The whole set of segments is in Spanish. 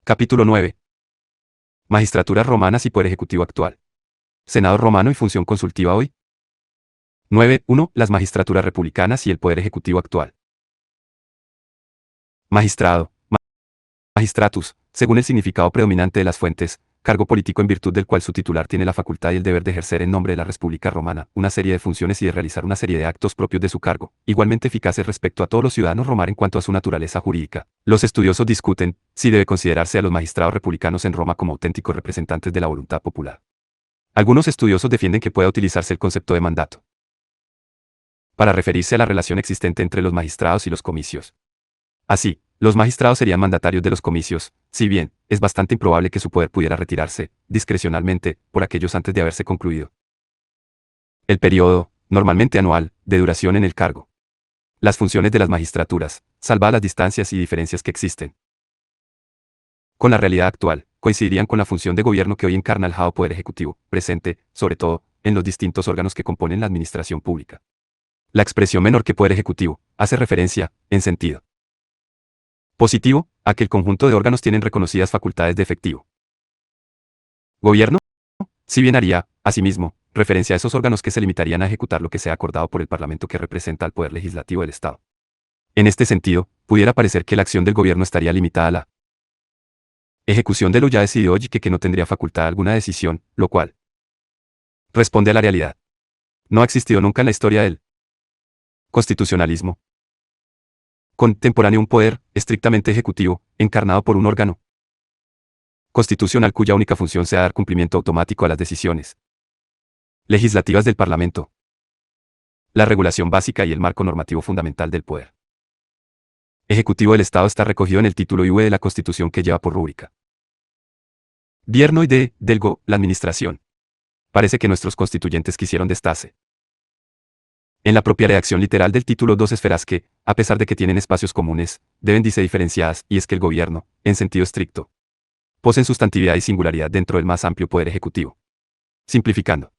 Capítulo 9. Magistraturas romanas y poder ejecutivo actual. Senado romano y función consultiva hoy. 9.1. Las magistraturas republicanas y el poder ejecutivo actual. Magistrado. Magistratus, según el significado predominante de las fuentes, cargo político en virtud del cual su titular tiene la facultad y el deber de ejercer en nombre de la República Romana una serie de funciones y de realizar una serie de actos propios de su cargo, igualmente eficaces respecto a todos los ciudadanos romanos en cuanto a su naturaleza jurídica. Los estudiosos discuten si debe considerarse a los magistrados republicanos en Roma como auténticos representantes de la voluntad popular. Algunos estudiosos defienden que pueda utilizarse el concepto de mandato para referirse a la relación existente entre los magistrados y los comicios. Así, los magistrados serían mandatarios de los comicios, si bien es bastante improbable que su poder pudiera retirarse, discrecionalmente, por aquellos antes de haberse concluido el periodo, normalmente anual, de duración en el cargo. Las funciones de las magistraturas, salvadas las distancias y diferencias que existen con la realidad actual, coincidirían con la función de gobierno que hoy encarna el Poder Ejecutivo, presente, sobre todo, en los distintos órganos que componen la administración pública. La expresión menor que Poder Ejecutivo hace referencia, en sentido positivo, a que el conjunto de órganos tienen reconocidas facultades de efectivo gobierno, si bien haría, asimismo, referencia a esos órganos que se limitarían a ejecutar lo que sea acordado por el Parlamento que representa al Poder Legislativo del Estado. En este sentido, pudiera parecer que la acción del gobierno estaría limitada a la ejecución de lo ya decidido y que no tendría facultad alguna de decisión, lo cual responde a la realidad. No ha existido nunca en la historia del constitucionalismo contemporáneo un poder, estrictamente ejecutivo, encarnado por un órgano constitucional cuya única función sea dar cumplimiento automático a las decisiones legislativas del Parlamento, la regulación básica y el marco normativo fundamental del poder ejecutivo del Estado está recogido en el título IV de la Constitución que lleva por rúbrica Gobierno y delgo, la administración. Parece que nuestros constituyentes quisieron destacarse en la propia redacción literal del título dos esferas que, a pesar de que tienen espacios comunes, deben dice diferenciadas, y es que el gobierno, en sentido estricto, poseen sustantividad y singularidad dentro del más amplio poder ejecutivo. Simplificando,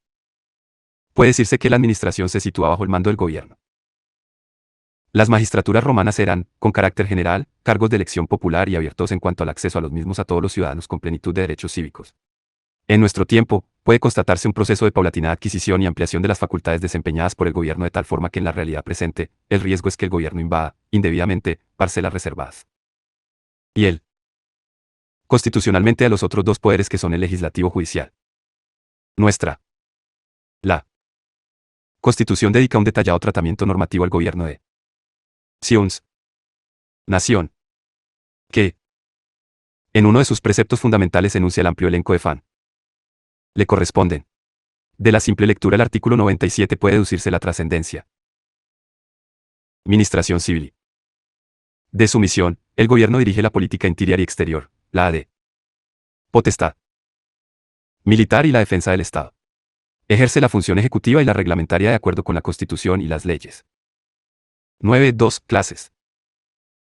puede decirse que la administración se sitúa bajo el mando del gobierno. Las magistraturas romanas eran, con carácter general, cargos de elección popular y abiertos en cuanto al acceso a los mismos a todos los ciudadanos con plenitud de derechos cívicos. En nuestro tiempo, puede constatarse un proceso de paulatina adquisición y ampliación de las facultades desempeñadas por el gobierno de tal forma que en la realidad presente, el riesgo es que el gobierno invada, indebidamente, parcelas reservadas y él constitucionalmente a los otros dos poderes que son el legislativo judicial. La Constitución dedica un detallado tratamiento normativo al gobierno de nación, que, en uno de sus preceptos fundamentales enuncia el amplio elenco de le corresponden. De la simple lectura del artículo 97 puede deducirse la trascendencia. Administración civil. De su misión, el gobierno dirige la política interior y exterior, la de potestad militar y la defensa del Estado. Ejerce la función ejecutiva y la reglamentaria de acuerdo con la Constitución y las leyes. 9.2. Clases.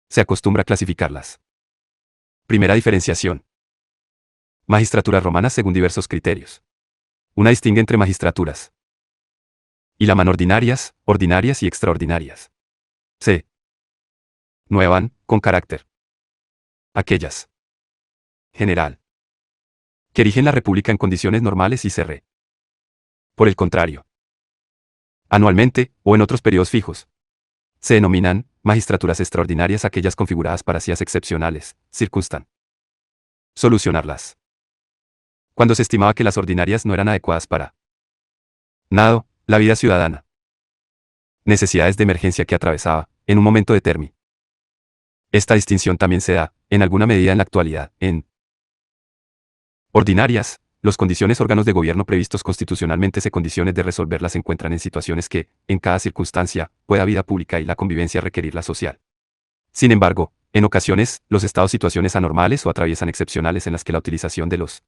Se acostumbra a clasificarlas. Primera diferenciación. Magistraturas romanas según diversos criterios. Una distingue entre magistraturas y la man ordinarias y extraordinarias. Se nuevan, con carácter aquellas general que rigen la República en condiciones normales y por el contrario, anualmente, o en otros periodos fijos, se denominan magistraturas extraordinarias aquellas configuradas para sías excepcionales, solucionarlas. Cuando se estimaba que las ordinarias no eran adecuadas para la vida ciudadana. Necesidades de emergencia que atravesaba, en un momento determinado. Esta distinción también se da, en alguna medida en la actualidad, en ordinarias, los condiciones órganos de gobierno previstos constitucionalmente se condiciones de resolverlas se encuentran en situaciones que, en cada circunstancia, pueda vida pública y la convivencia requerir la social. Sin embargo, en ocasiones, los estados situaciones anormales o atraviesan excepcionales en las que la utilización de los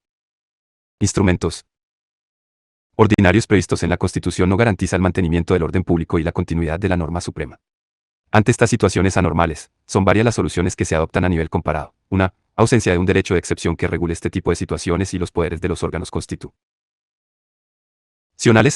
instrumentos ordinarios previstos en la Constitución no garantiza el mantenimiento del orden público y la continuidad de la norma suprema. Ante estas situaciones anormales, son varias las soluciones que se adoptan a nivel comparado. Una, ausencia de un derecho de excepción que regule este tipo de situaciones y los poderes de los órganos constitucionales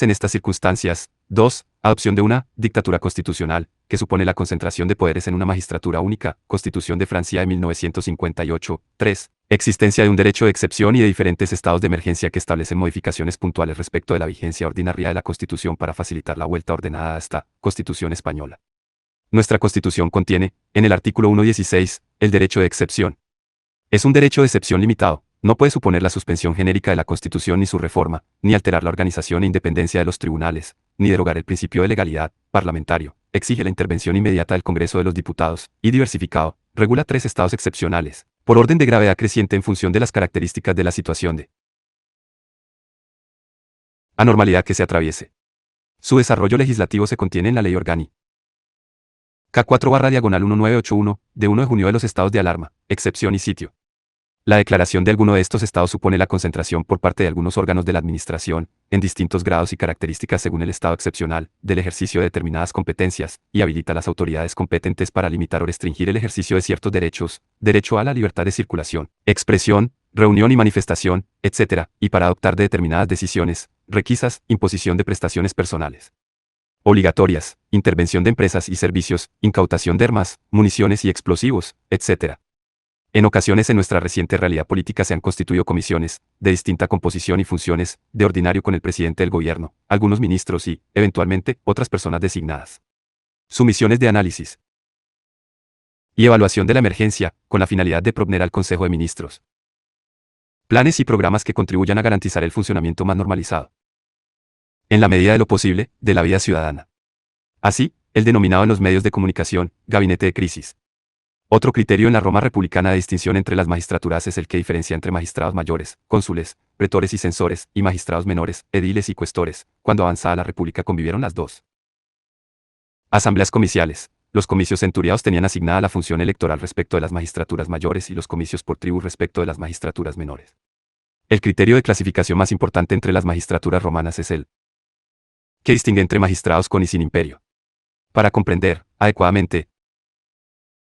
en estas circunstancias. 2. Adopción de una dictadura constitucional, que supone la concentración de poderes en una magistratura única, Constitución de Francia de 1958. 3. Existencia de un derecho de excepción y de diferentes estados de emergencia que establecen modificaciones puntuales respecto de la vigencia ordinaria de la Constitución para facilitar la vuelta ordenada a esta Constitución española. Nuestra Constitución contiene, en el artículo 1.16, el derecho de excepción. Es un derecho de excepción limitado, no puede suponer la suspensión genérica de la Constitución ni su reforma, ni alterar la organización e independencia de los tribunales, ni derogar el principio de legalidad parlamentario, exige la intervención inmediata del Congreso de los Diputados, y diversificado, regula 3 estados excepcionales, por orden de gravedad creciente en función de las características de la situación de anormalidad que se atraviese. Su desarrollo legislativo se contiene en la Ley Orgánica K4/1981, de 1 de junio de los estados de alarma, excepción y sitio. La declaración de alguno de estos estados supone la concentración por parte de algunos órganos de la administración, en distintos grados y características según el estado excepcional, del ejercicio de determinadas competencias, y habilita a las autoridades competentes para limitar o restringir el ejercicio de ciertos derechos, derecho a la libertad de circulación, expresión, reunión y manifestación, etc., y para adoptar de determinadas decisiones, requisas, imposición de prestaciones personales obligatorias, intervención de empresas y servicios, incautación de armas, municiones y explosivos, etc. En ocasiones en nuestra reciente realidad política se han constituido comisiones, de distinta composición y funciones, de ordinario con el presidente del gobierno, algunos ministros y, eventualmente, otras personas designadas. Sumisiones de análisis y evaluación de la emergencia, con la finalidad de proponer al Consejo de Ministros planes y programas que contribuyan a garantizar el funcionamiento más normalizado, en la medida de lo posible, de la vida ciudadana. Así, el denominado en los medios de comunicación, gabinete de crisis. Otro criterio en la Roma republicana de distinción entre las magistraturas es el que diferencia entre magistrados mayores, cónsules, pretores y censores, y magistrados menores, ediles y cuestores. Cuando avanzada la república convivieron las dos asambleas comiciales. Los comicios centuriados tenían asignada la función electoral respecto de las magistraturas mayores y los comicios por tribu respecto de las magistraturas menores. El criterio de clasificación más importante entre las magistraturas romanas es el que distingue entre magistrados con y sin imperio. Para comprender, adecuadamente,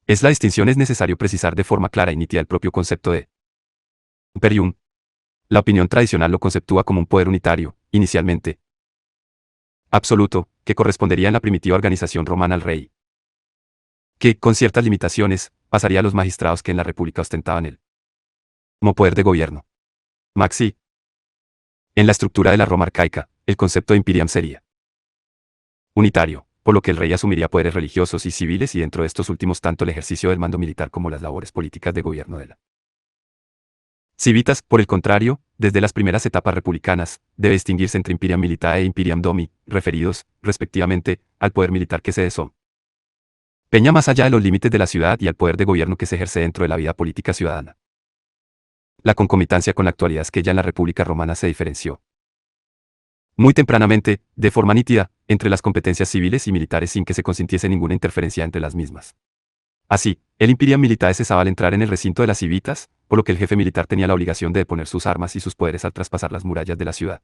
la distinción es necesario precisar de forma clara y nítida el propio concepto de imperium. La opinión tradicional lo conceptúa como un poder unitario, inicialmente absoluto, que correspondería en la primitiva organización romana al rey, que, con ciertas limitaciones, pasaría a los magistrados que en la República ostentaban el como poder de gobierno. Maxi. En la estructura de la Roma arcaica, el concepto de imperium sería unitario, por lo que el rey asumiría poderes religiosos y civiles y dentro de estos últimos tanto el ejercicio del mando militar como las labores políticas de gobierno de la civitas, por el contrario, desde las primeras etapas republicanas, debe distinguirse entre imperium militae e imperium domi, referidos, respectivamente, al poder militar que se desempeña más allá de los límites de la ciudad y al poder de gobierno que se ejerce dentro de la vida política ciudadana. La concomitancia con la actualidad es que ya en la República Romana se diferenció muy tempranamente, de forma nítida, entre las competencias civiles y militares sin que se consintiese ninguna interferencia entre las mismas. Así, el imperium militae cesaba al entrar en el recinto de las civitas, por lo que el jefe militar tenía la obligación de deponer sus armas y sus poderes al traspasar las murallas de la ciudad.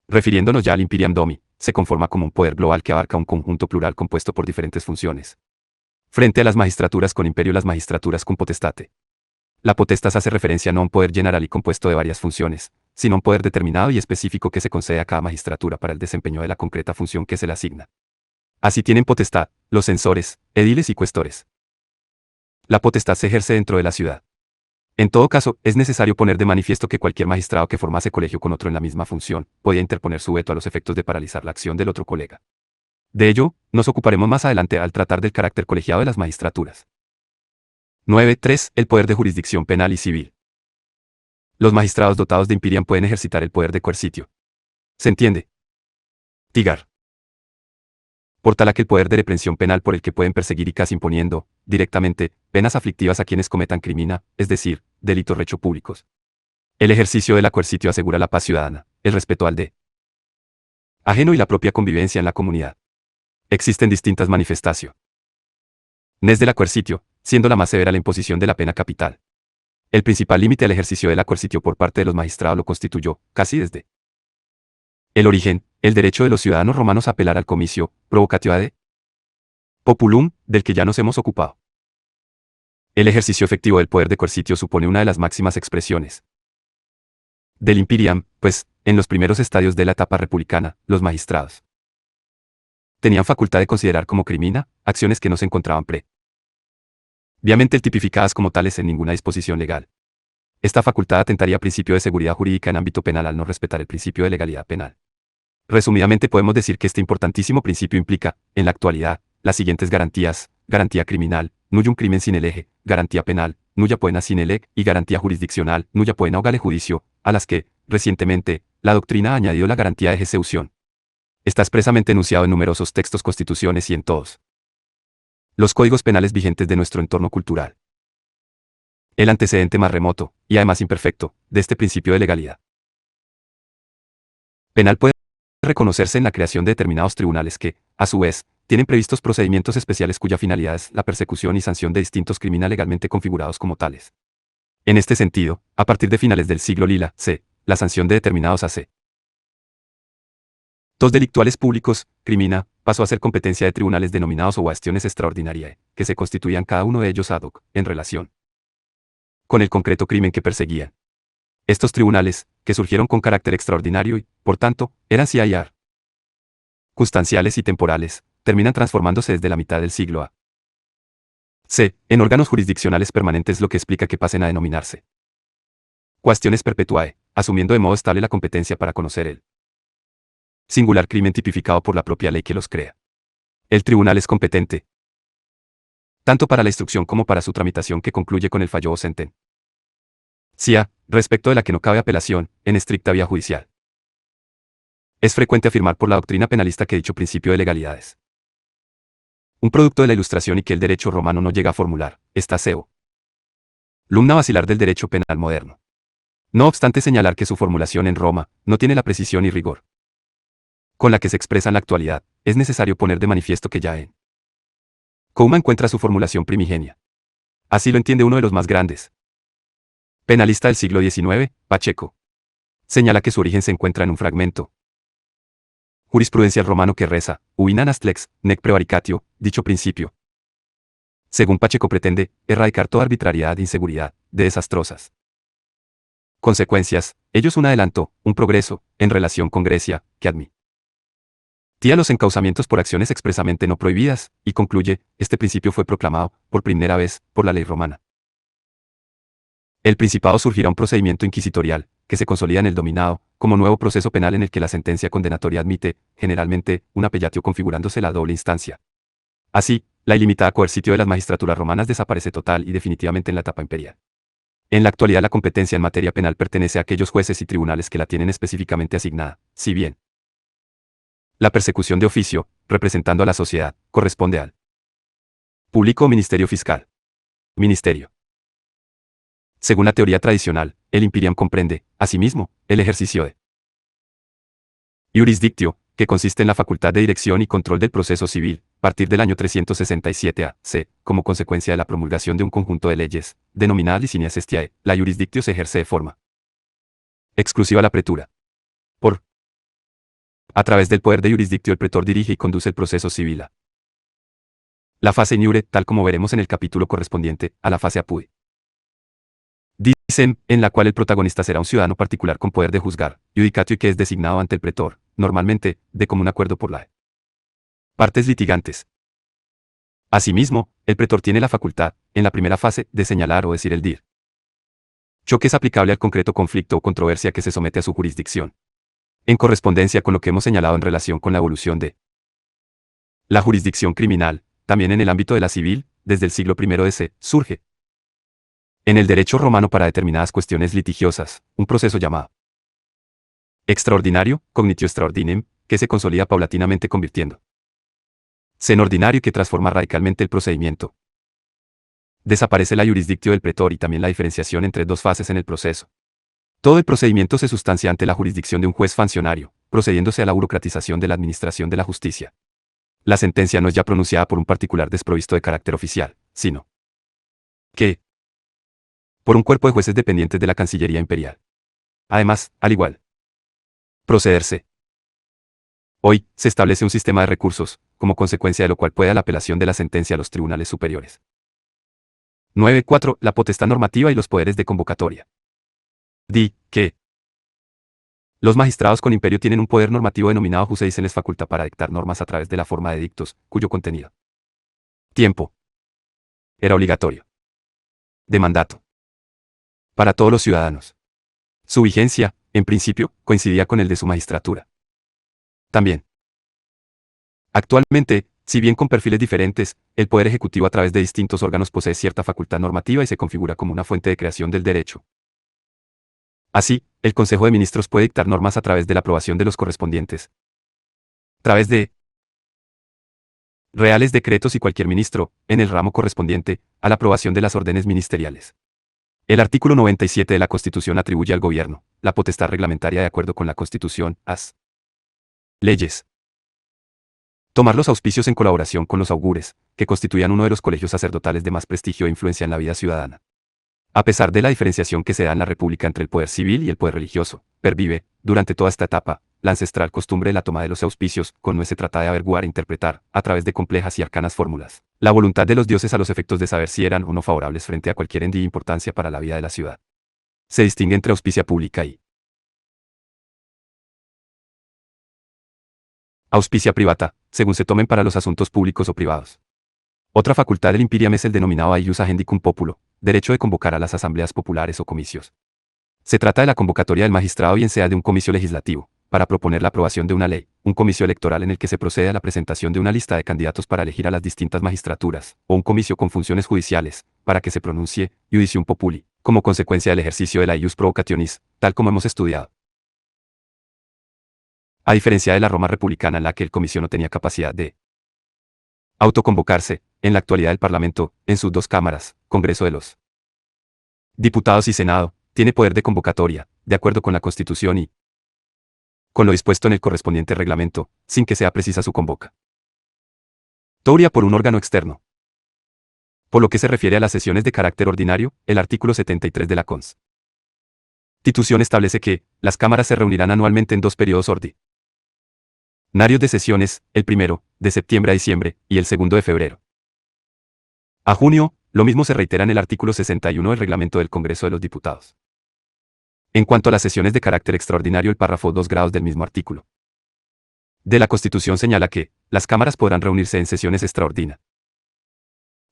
Refiriéndonos ya al imperium domi, se conforma como un poder global que abarca un conjunto plural compuesto por diferentes funciones. Frente a las magistraturas con imperio, las magistraturas con potestate. La potestas hace referencia no a un poder general y compuesto de varias funciones, sino a un poder determinado y específico que se concede a cada magistratura para el desempeño de la concreta función que se le asigna. Así tienen potestad los censores, ediles y cuestores. La potestad se ejerce dentro de la ciudad. En todo caso, es necesario poner de manifiesto que cualquier magistrado que formase colegio con otro en la misma función, podía interponer su veto a los efectos de paralizar la acción del otro colega. De ello, nos ocuparemos más adelante al tratar del carácter colegiado de las magistraturas. 9.3. El poder de jurisdicción penal y civil. Los magistrados dotados de imperium pueden ejercitar el poder de coercitio. ¿Se entiende? Tigar. Por tal a que el poder de reprensión penal por el que pueden perseguir y casi imponiendo, directamente, penas aflictivas a quienes cometan crimina, es decir, delitos recho públicos. El ejercicio de la coercitio asegura la paz ciudadana, el respeto al de ajeno y la propia convivencia en la comunidad. Existen distintas manifestaciones de la coercitio, siendo la más severa la imposición de la pena capital. El principal límite al ejercicio de la coercitio por parte de los magistrados lo constituyó, casi desde el origen, el derecho de los ciudadanos romanos a apelar al comicio, provocatio de populum, del que ya nos hemos ocupado. El ejercicio efectivo del poder de coercitio supone una de las máximas expresiones del imperium, pues, en los primeros estadios de la etapa republicana, los magistrados tenían facultad de considerar como crimina acciones que no se encontraban obviamente tipificadas como tales en ninguna disposición legal. Esta facultad atentaría al principio de seguridad jurídica en ámbito penal al no respetar el principio de legalidad penal. Resumidamente podemos decir que este importantísimo principio implica, en la actualidad, las siguientes garantías: garantía criminal, nullum crimen sine lege; garantía penal, nulla poena sine lege; y garantía jurisdiccional, nulla poena ogale judicio, a las que, recientemente, la doctrina ha añadido la garantía de ejecución. Está expresamente enunciado en numerosos textos, constituciones y en todos los códigos penales vigentes de nuestro entorno cultural. El antecedente más remoto, y además imperfecto, de este principio de legalidad penal puede reconocerse en la creación de determinados tribunales que, a su vez, tienen previstos procedimientos especiales cuya finalidad es la persecución y sanción de distintos crímenes legalmente configurados como tales. En este sentido, a partir de finales del siglo Lila, c. la sanción de determinados AC. Dos delictuales públicos, crimina, pasó a ser competencia de tribunales denominados ovaciones extraordinariae, que se constituían cada uno de ellos ad hoc, en relación con el concreto crimen que perseguían. Estos tribunales, que surgieron con carácter extraordinario y, por tanto, eran circunstanciales y temporales, terminan transformándose desde la mitad del siglo A. C. en órganos jurisdiccionales permanentes, lo que explica que pasen a denominarse cuestiones perpetuae, asumiendo de modo estable la competencia para conocer el singular crimen tipificado por la propia ley que los crea. El tribunal es competente tanto para la instrucción como para su tramitación, que concluye con el fallo o sentencia, respecto de la que no cabe apelación, en estricta vía judicial. Es frecuente afirmar por la doctrina penalista que dicho principio de legalidad es un producto de la Ilustración y que el derecho romano no llega a formular esta lumna vacilar del derecho penal moderno. No obstante señalar que su formulación en Roma no tiene la precisión y rigor con la que se expresa en la actualidad, es necesario poner de manifiesto que ya en Couma encuentra su formulación primigenia. Así lo entiende uno de los más grandes penalista del siglo XIX, Pacheco. Señala que su origen se encuentra en un fragmento jurisprudencial romano que reza, ubinanas lex, nec prevaricatio, dicho principio. Según Pacheco pretende, erradicar toda arbitrariedad e inseguridad, de desastrosas consecuencias, ellos un adelanto, un progreso, en relación con Grecia, que admitía los encauzamientos por acciones expresamente no prohibidas, y concluye, este principio fue proclamado, por primera vez, por la ley romana. El Principado surgirá un procedimiento inquisitorial, que se consolida en el dominado, como nuevo proceso penal en el que la sentencia condenatoria admite, generalmente, un appellatio configurándose la doble instancia. Así, la ilimitada coercitio de las magistraturas romanas desaparece total y definitivamente en la etapa imperial. En la actualidad la competencia en materia penal pertenece a aquellos jueces y tribunales que la tienen específicamente asignada, si bien la persecución de oficio, representando a la sociedad, corresponde al público o ministerio fiscal. Ministerio. Según la teoría tradicional, el imperium comprende, asimismo, el ejercicio de jurisdictio, que consiste en la facultad de dirección y control del proceso civil, a partir del año 367 a.C., como consecuencia de la promulgación de un conjunto de leyes, denominadas licinias estiae. La jurisdictio se ejerce de forma exclusiva la pretura. A través del poder de jurisdictio el pretor dirige y conduce el proceso civil a la fase iure, tal como veremos en el capítulo correspondiente a la fase apud. Dicen, en la cual el protagonista será un ciudadano particular con poder de juzgar, judicatio, y que es designado ante el pretor, normalmente, de común acuerdo por las partes litigantes. Asimismo, el pretor tiene la facultad, en la primera fase, de señalar o decir el dir que es aplicable al concreto conflicto o controversia que se somete a su jurisdicción. En correspondencia con lo que hemos señalado en relación con la evolución de la jurisdicción criminal, también en el ámbito de la civil, desde el siglo I d.C., surge en el derecho romano para determinadas cuestiones litigiosas, un proceso llamado extraordinario, cognitio extraordinem, que se consolida paulatinamente convirtiéndose en ordinario y que transforma radicalmente el procedimiento. Desaparece la jurisdictio del pretor y también la diferenciación entre dos fases en el proceso. Todo el procedimiento se sustancia ante la jurisdicción de un juez funcionario, procediéndose a la burocratización de la administración de la justicia. La sentencia no es ya pronunciada por un particular desprovisto de carácter oficial, sino que por un cuerpo de jueces dependientes de la Cancillería Imperial. Además, al igual procederse hoy, se establece un sistema de recursos, como consecuencia de lo cual puede la apelación de la sentencia a los tribunales superiores. 9.4. La potestad normativa y los poderes de convocatoria. Di, que los magistrados con imperio tienen un poder normativo denominado jus y se les faculta para dictar normas a través de la forma de dictos, cuyo contenido tiempo era obligatorio. de mandato para todos los ciudadanos. Su vigencia, en principio, coincidía con el de su magistratura. También. Actualmente, si bien con perfiles diferentes, el Poder Ejecutivo a través de distintos órganos posee cierta facultad normativa y se configura como una fuente de creación del derecho. Así, el Consejo de Ministros puede dictar normas a través de la aprobación de los correspondientes. A través de reales decretos y cualquier ministro, en el ramo correspondiente, a la aprobación de las órdenes ministeriales. El artículo 97 de la Constitución atribuye al Gobierno la potestad reglamentaria de acuerdo con la Constitución, as leyes. Tomar los auspicios en colaboración con los augures, que constituían uno de los colegios sacerdotales de más prestigio e influencia en la vida ciudadana. A pesar de la diferenciación que se da en la República entre el poder civil y el poder religioso, pervive, durante toda esta etapa, la ancestral costumbre de la toma de los auspicios, con no se trata de averiguar e interpretar, a través de complejas y arcanas fórmulas, la voluntad de los dioses a los efectos de saber si eran o no favorables frente a cualquier endía importancia para la vida de la ciudad. Se distingue entre auspicia pública y auspicia privata, según se tomen para los asuntos públicos o privados. Otra facultad del imperium es el denominado ius agendicum populo, derecho de convocar a las asambleas populares o comicios. Se trata de la convocatoria del magistrado bien sea de un comicio legislativo, para proponer la aprobación de una ley, un comicio electoral en el que se procede a la presentación de una lista de candidatos para elegir a las distintas magistraturas, o un comicio con funciones judiciales, para que se pronuncie, judicium populi, como consecuencia del ejercicio de la ius provocationis, tal como hemos estudiado. A diferencia de la Roma republicana en la que el comicio no tenía capacidad de autoconvocarse, en la actualidad el Parlamento, en sus dos cámaras, Congreso de los Diputados y Senado, tiene poder de convocatoria, de acuerdo con la Constitución y con lo dispuesto en el correspondiente reglamento, sin que sea precisa su convocatoria por un órgano externo. Por lo que se refiere a las sesiones de carácter ordinario, el artículo 73 de la Constitución establece que las cámaras se reunirán anualmente en dos periodos ordinarios de sesiones, el primero, de septiembre a diciembre, y el segundo de febrero a junio. Lo mismo se reitera en el artículo 61 del reglamento del Congreso de los Diputados. En cuanto a las sesiones de carácter extraordinario, el párrafo 2 grados del mismo artículo de la Constitución señala que las cámaras podrán reunirse en sesiones extraordinarias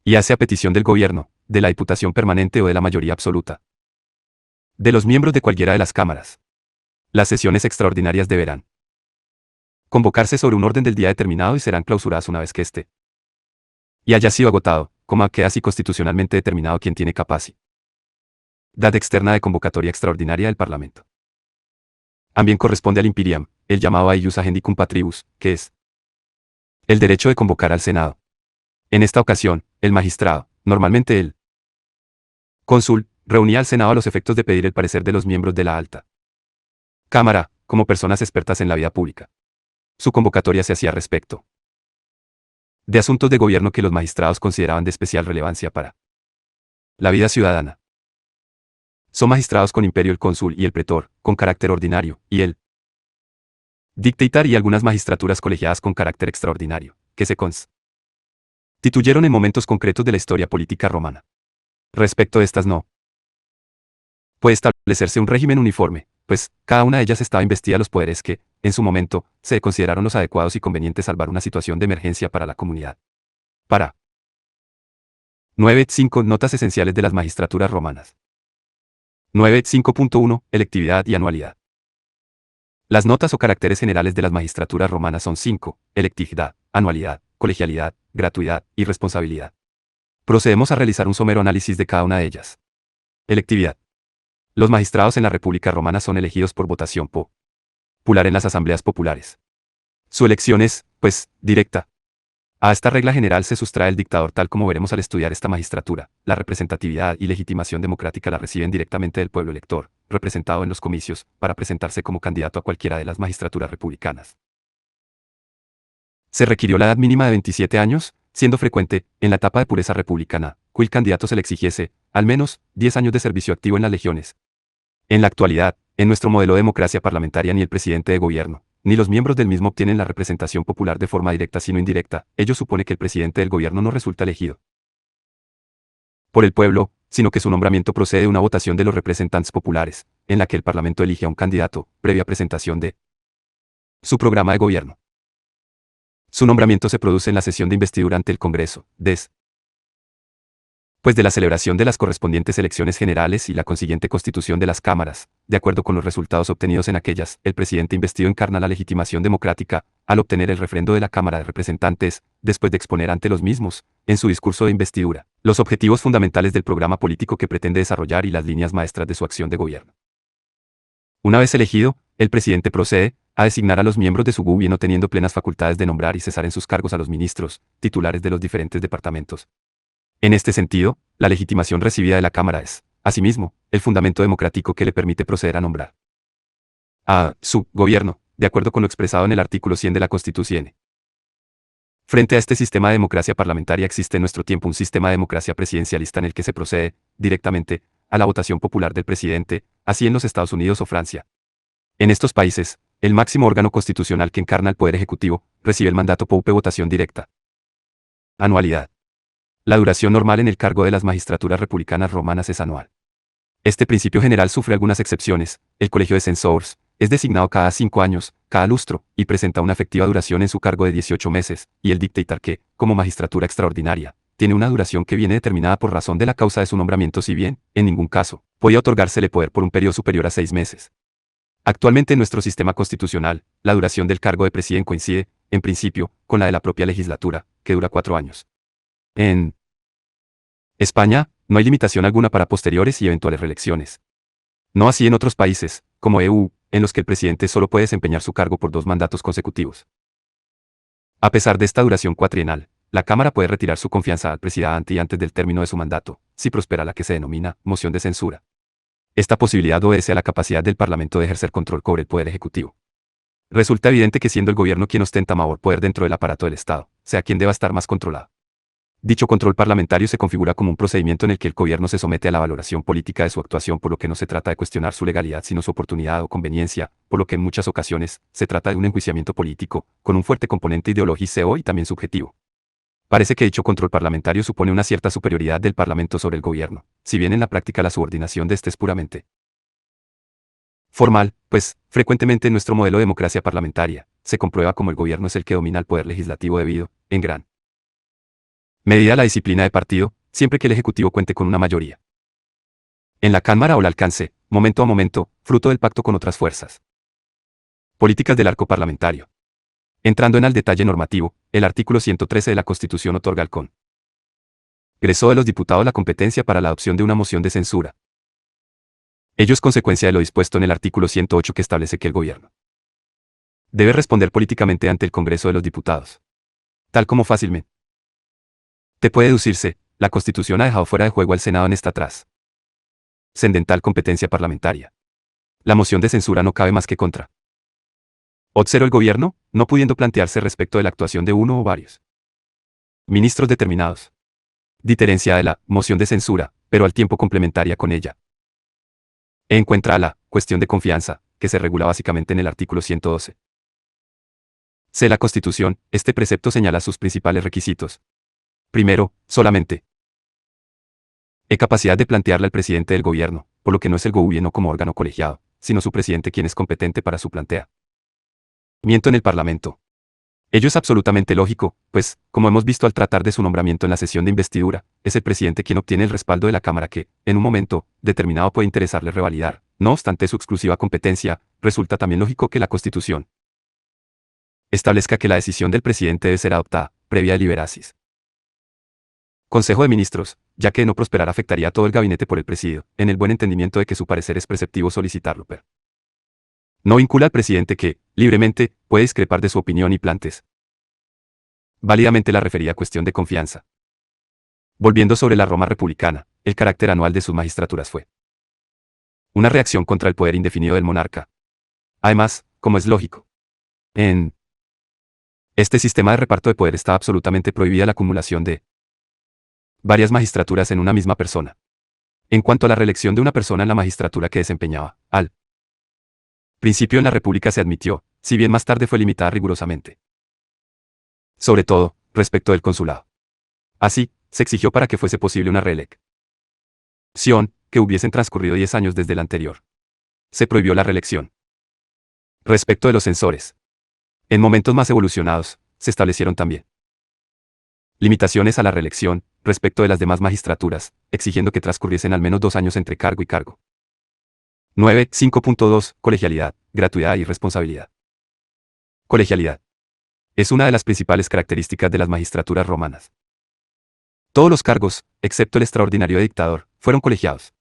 y hace a petición del Gobierno, de la Diputación Permanente o de la mayoría absoluta de los miembros de cualquiera de las cámaras. Las sesiones extraordinarias deberán convocarse sobre un orden del día determinado y serán clausuradas una vez que éste y haya sido agotado, como queda así constitucionalmente determinado quien tiene capacidad externa de convocatoria extraordinaria del Parlamento. También corresponde al imperium, el llamado ius agendicum patribus, que es el derecho de convocar al Senado. En esta ocasión, el magistrado, normalmente el cónsul, reunía al Senado a los efectos de pedir el parecer de los miembros de la alta Cámara, como personas expertas en la vida pública. Su convocatoria se hacía respecto de asuntos de gobierno que los magistrados consideraban de especial relevancia para la vida ciudadana. Son magistrados con imperio el cónsul y el pretor, con carácter ordinario, y el dictator y algunas magistraturas colegiadas con carácter extraordinario, que se constituyeron en momentos concretos de la historia política romana. Respecto de estas no puede establecerse un régimen uniforme, pues cada una de ellas estaba investida de los poderes que, en su momento, se consideraron los adecuados y convenientes salvar una situación de emergencia para la comunidad. Para 9.5 Notas esenciales de las magistraturas romanas. 9.5.1 Electividad y anualidad. Las notas o caracteres generales de las magistraturas romanas son 5, electividad, anualidad, colegialidad, gratuidad y responsabilidad. Procedemos a realizar un somero análisis de cada una de ellas. Electividad. Los magistrados en la República Romana son elegidos por votación popular en las asambleas populares. Su elección es, pues, directa. A esta regla general se sustrae el dictador tal como veremos al estudiar esta magistratura. La representatividad y legitimación democrática la reciben directamente del pueblo elector, representado en los comicios, para presentarse como candidato a cualquiera de las magistraturas republicanas. Se requirió la edad mínima de 27 años, siendo frecuente, en la etapa de pureza republicana, cuyo candidato se le exigiese, al menos, 10 años de servicio activo en las legiones. En la actualidad, en nuestro modelo de democracia parlamentaria ni el presidente de gobierno, ni los miembros del mismo obtienen la representación popular de forma directa sino indirecta. Ello supone que el presidente del gobierno no resulta elegido por el pueblo, sino que su nombramiento procede de una votación de los representantes populares, en la que el parlamento elige a un candidato, previa presentación de su programa de gobierno. Su nombramiento se produce en la sesión de investidura ante el Congreso, después pues de la celebración de las correspondientes elecciones generales y la consiguiente constitución de las cámaras, de acuerdo con los resultados obtenidos en aquellas, el presidente investido encarna la legitimación democrática, al obtener el refrendo de la Cámara de Representantes, después de exponer ante los mismos, en su discurso de investidura, los objetivos fundamentales del programa político que pretende desarrollar y las líneas maestras de su acción de gobierno. Una vez elegido, el presidente procede a designar a los miembros de su gobierno teniendo plenas facultades de nombrar y cesar en sus cargos a los ministros, titulares de los diferentes departamentos. En este sentido, la legitimación recibida de la Cámara es, asimismo, el fundamento democrático que le permite proceder a nombrar a su gobierno, de acuerdo con lo expresado en el artículo 100 de la Constitución. Frente a este sistema de democracia parlamentaria existe en nuestro tiempo un sistema de democracia presidencialista en el que se procede, directamente, a la votación popular del presidente, así en los Estados Unidos o Francia. En estos países, el máximo órgano constitucional que encarna el Poder Ejecutivo, recibe el mandato por votación directa. Anualidad. La duración normal en el cargo de las magistraturas republicanas romanas es anual. Este principio general sufre algunas excepciones. El Colegio de Censores es designado cada 5 años, cada lustro, y presenta una efectiva duración en su cargo de 18 meses, y el dictator que, como magistratura extraordinaria, tiene una duración que viene determinada por razón de la causa de su nombramiento si bien, en ningún caso, podía otorgársele poder por un periodo superior a 6 meses. Actualmente en nuestro sistema constitucional, la duración del cargo de presidente coincide, en principio, con la de la propia legislatura, que dura 4 años. En España, no hay limitación alguna para posteriores y eventuales reelecciones. No así en otros países, como EU, en los que el presidente solo puede desempeñar su cargo por 2 mandatos consecutivos. A pesar de esta duración cuatrienal, la Cámara puede retirar su confianza al presidente y antes del término de su mandato, si prospera la que se denomina moción de censura. Esta posibilidad obedece a la capacidad del Parlamento de ejercer control sobre el Poder Ejecutivo. Resulta evidente que siendo el gobierno quien ostenta mayor poder dentro del aparato del Estado, sea quien deba estar más controlado. Dicho control parlamentario se configura como un procedimiento en el que el gobierno se somete a la valoración política de su actuación, por lo que no se trata de cuestionar su legalidad sino su oportunidad o conveniencia, por lo que en muchas ocasiones se trata de un enjuiciamiento político, con un fuerte componente ideológico y también subjetivo. Parece que dicho control parlamentario supone una cierta superioridad del Parlamento sobre el gobierno, si bien en la práctica la subordinación de este es puramente formal, pues, frecuentemente en nuestro modelo de democracia parlamentaria, se comprueba como el gobierno es el que domina el poder legislativo debido, en gran medida, la disciplina de partido, siempre que el Ejecutivo cuente con una mayoría en la Cámara o la alcance, momento a momento, fruto del pacto con otras fuerzas políticas del arco parlamentario. Entrando en el detalle normativo, el artículo 113 de la Constitución otorga al Congreso de los Diputados la competencia para la adopción de una moción de censura. Ello es consecuencia de lo dispuesto en el artículo 108 que establece que el gobierno debe responder políticamente ante el Congreso de los Diputados. Tal como fácilmente puede deducirse, la Constitución ha dejado fuera de juego al Senado en esta trascendental competencia parlamentaria. La moción de censura no cabe más que contra observa el gobierno, no pudiendo plantearse respecto de la actuación de uno o varios ministros determinados. Diferencia de la moción de censura, pero al tiempo complementaria con ella. Encuentra la cuestión de confianza, que se regula básicamente en el artículo 112. C. La Constitución, este precepto señala sus principales requisitos. Primero, solamente capacidad de plantearla al presidente del gobierno, por lo que no es el gobierno como órgano colegiado, sino su presidente quien es competente para su planteamiento en el Parlamento. Ello es absolutamente lógico, pues, como hemos visto al tratar de su nombramiento en la sesión de investidura, es el presidente quien obtiene el respaldo de la Cámara que, en un momento determinado puede interesarle revalidar. No obstante su exclusiva competencia, resulta también lógico que la Constitución establezca que la decisión del presidente debe ser adoptada, previa deliberasis. Consejo de Ministros, ya que de no prosperar afectaría a todo el gabinete por el presidido, en el buen entendimiento de que su parecer es preceptivo solicitarlo, pero no vincula al presidente que, libremente, puede discrepar de su opinión y plantes válidamente la referida cuestión de confianza. Volviendo sobre la Roma republicana, el carácter anual de sus magistraturas fue una reacción contra el poder indefinido del monarca. Además, como es lógico, en este sistema de reparto de poder está absolutamente prohibida la acumulación de varias magistraturas en una misma persona. En cuanto a la reelección de una persona en la magistratura que desempeñaba, al principio en la República se admitió, si bien más tarde fue limitada rigurosamente. Sobre todo, respecto del consulado. Así, se exigió para que fuese posible una reelección que hubiesen transcurrido 10 años desde la anterior. Se prohibió la reelección. Respecto de los censores. En momentos más evolucionados, se establecieron también limitaciones a la reelección, respecto de las demás magistraturas, exigiendo que transcurriesen al menos 2 años entre cargo y cargo. 9. 5.2. Colegialidad, gratuidad y responsabilidad. Colegialidad. Es una de las principales características de las magistraturas romanas. Todos los cargos, excepto el extraordinario de dictador, fueron colegiados.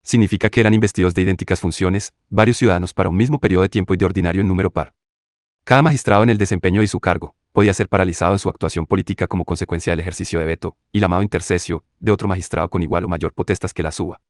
Significa que eran investidos de idénticas funciones, varios ciudadanos para un mismo periodo de tiempo y de ordinario en número par. Cada magistrado en el desempeño de su cargo podía ser paralizado en su actuación política como consecuencia del ejercicio de veto y llamado intercesio de otro magistrado con igual o mayor potestas que la suya.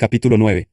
Capítulo 9.